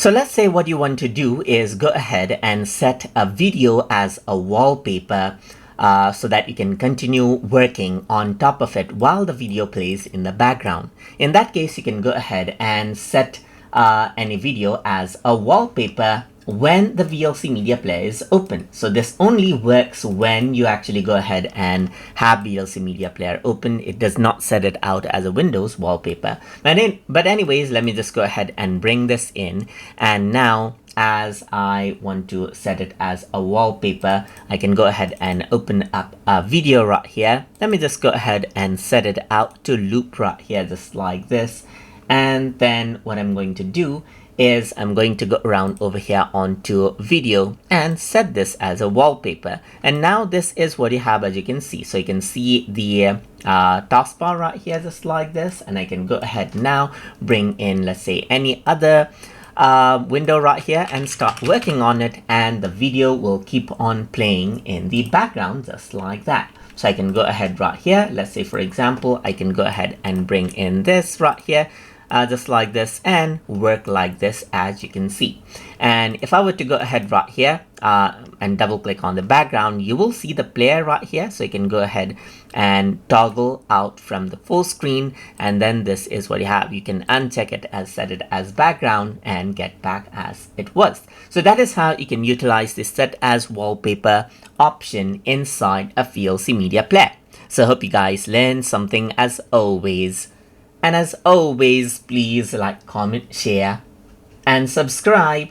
So let's say what you want to do is go ahead and set a video as a wallpaper so that you can continue working on top of it while the video plays in the background. In that case, you can go ahead and set any video as a wallpaper when the VLC Media Player is open. So this only works when you actually go ahead and have VLC Media Player open. It does not set it out as a Windows wallpaper. But anyways, let me just go ahead and bring this in. And now, as I want to set it as a wallpaper, I can go ahead and open up a video right here. Let me just go ahead and set it out to loop right here, just like this. And then what I'm going to do is I'm going to go around over here onto video and set this as a wallpaper. And now this is what you have, as you can see. So you can see the taskbar right here, just like this. And I can go ahead now, bring in, let's say, any other window right here and start working on it. And the video will keep on playing in the background, just like that. So I can go ahead right here. Let's say, for example, I can go ahead and bring in this right here. Just like this, and work like this, as you can see. And if I were to go ahead right here and double click on the background, you will see the player right here. So you can go ahead and toggle out from the full screen, and then this is what you have. You can uncheck it as set it as background and get back as it was. So that is how you can utilize this set as wallpaper option inside a VLC Media Player. So I hope you guys learned something as always. And as always, please like, comment, share, and subscribe.